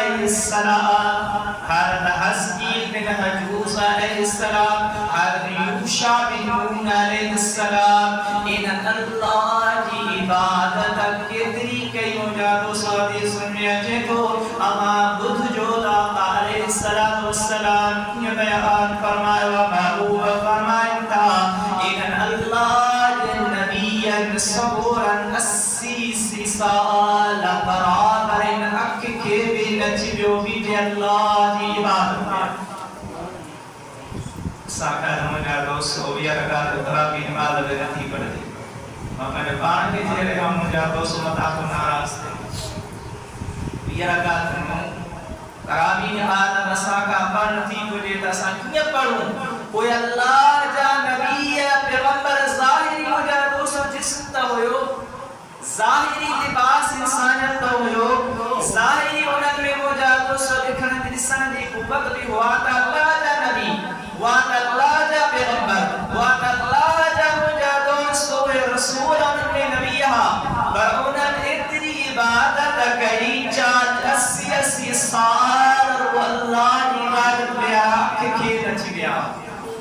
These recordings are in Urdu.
علیہ السلام، حضرت حزقیل بن حجوز علیہ السلام، حضرت یوشع بن نون علیہ السلام، ان اللہ کی عبادت کتری کئی مجادو سعودی سنیا جتو اما بدھ جو آقا علیہ السلام یہ بیان فرمائے وما ہوا فرمائن تھا ان اللہ نبی صبورا 80 سال برابر ان حق کے بھی نچبیو بھی اللہ کی عبادت میں ساکھا دھمجا دوستو بھی ارکات ترابی نماز بنتی پڑھ دی مکہ پان کے جیرے ہم مجھا دوستو مطا کو ناراض تھے بھی ارکات ترابی نماز مساکا پڑھتی کو دیتا ساکھیں پڑھوں کوئی اللہ جا نبی پیغمبر ظاہری مجھا دوستو جسم تا ہوئے ظاہری لباس انسانیت تو ہوئے ظاہری انہوں میں مجھا دوستو لکھن درسان دی قوت بھی ہوا تا اللہ جا نبی وات اللہ جا پیغمبر وات اللہ جا مجھا دوستو رسول انہوں نبی پر انہوں اتنی عبادت کری چاہت 80 سال اور اللہ کی عبادت بیا کہ نچ گیا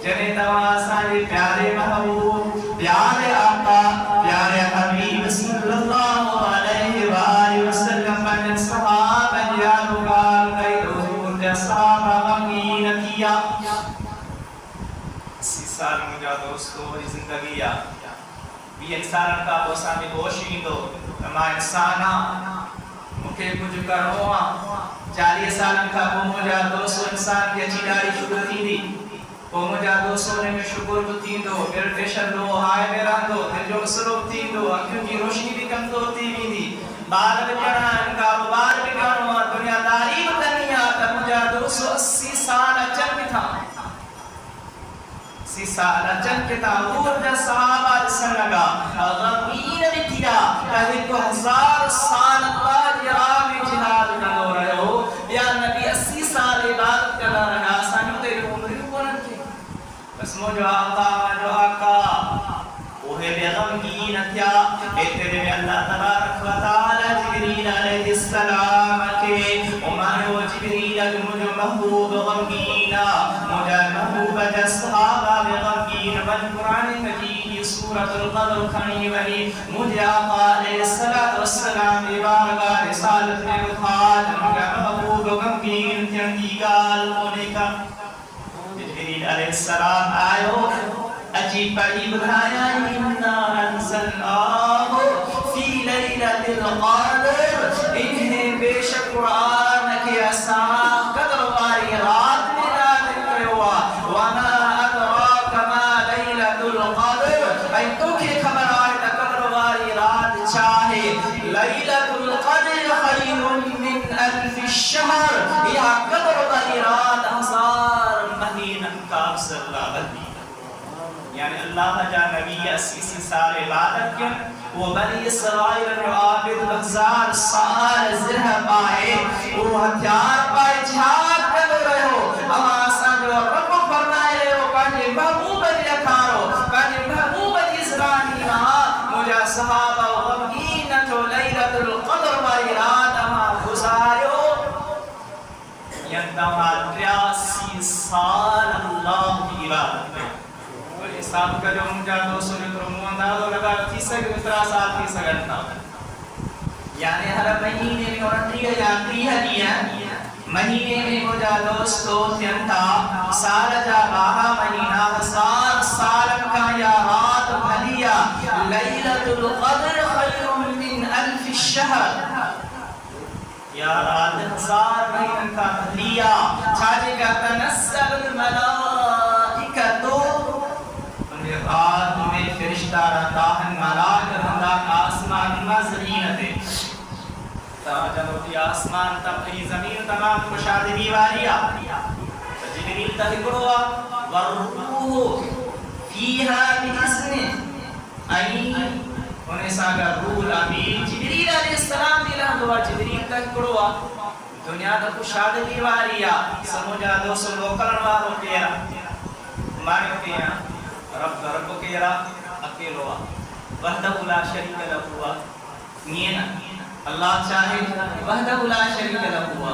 جنہیں تواسانی پیارے محبوب پیارے آقا پیارے حبیب صلی اللہ علیہ وآلہ وسلم من صحابہ جانو قال کئی حضور جا صحابہ غمین کیا 80 سال مجھا دوستو زندگی بھی انسان کا بوسامی گوشی دو تمہا انسانا مکے کچھ کرو 40 سال کا وہ مجھا دوستو انسان کی اچھی داری شکر تھی دی وہ مجھا دوستو نے میں شکر تھی دو پھر پیشن دو ہائے میرا دو پھر جو سلوک تھی دو اکھیوں کی روشنی بھی کم دو تھی بھی دی بار بجڑا ان کا بار بگڑا دنیا داری بدنیا تب مجھا دوستو 80 سال اچھل بھی تھا 80 سال اچھل کے تاہور جا صحابہ جسن لگا غمین بھی تھیا کہتے تو 1000 سال اللہ جرام جہاد کرو رہے ہو یا نبی 80 سال عبادت کرنا رہا سانیوں دے عمری بولن کے بس مجھو آقا اوہے بے غمگین تھیا اتنے میں اللہ تبارک و تعالی جبریل علیہ السلام کے امانو جبریل مجھو محبوب غمگینا مجھو محبوب جا صحابہ بے غمگین من قرآن مجید سورة القدر کھنی وحی مجھے آقا علیہ السلام بارگاہ رسالت میں اتحاد مجھو محبوب غمگین تیندی گال ہونے کا جبریل علیہ السلام آئیو عجیب پڑھی بھایا اِنَّا أَنزَلْنَاهُ فِي لَيْلَةِ الْقَدْرِ انہیں بے شک قرآن کے اساں قدر واری رات میں نازل کروا وَمَا أَدْرَاكَ مَا لَيْلَةُ الْقَدْرِ اے تو کی خبر آئے تا قدر واری رات چاہے لَيْلَةُ الْقَدْرِ خَيْرٌ مِّنْ أَلْفِ الشَّهْرِ یا قدر واری رات 1000 مہینہ کا افضل اللہ یعنی اللہ جا نبی 80 سال عبادت کیا وہ بنی اسرائیل جو عابد 1000 سال زرہ پائے وہ ہتھیار پائے جہاد کر رہے ہو اما آسان جو رب فرمائے رہے ہو پانچے محبوب دیا کھارو پانچے محبوب اسرائیل مجھا صحابہ و غمگین تو لیلت القدر والی رات اما گزارو یندہا 83 سال اللہ کی عبادت میں حساب کا جو مجھا دوستو نے ترمو اندازو لگا 30 سال 30 گھنٹا یعنی ہر مہینے میں اورنٹی ہے مہینے میں مجھا دوستو تینتا سال جا باہا مہینہ 1000 سال کا یا رات بھلیا لیلت القدر خیر من 1000 الشہر یا رات 1000 مہینہ کا بھلیا چھاجے کا تنسل الملائکتو رات میں فرشتہ رہتا ہے ملاک رہتا آسمان مزرین دے جنوبی آسمان تبقی زمین تمام خوشاد بیواریا جبریل تذکروا والروح فیہا بإذن این انہیں ساگا روح الامین جبریل علیہ السلام دیلہ دعا جبریل تذکروا دنیا تا خوشاد بیواریا سمجھا دوسر لوکلن وارو تیرا مانیو تیرا رب کے را اکیلوا وحدہ لا شریک لہوا نینا اللہ چاہے وحدہ لا شریک لہوا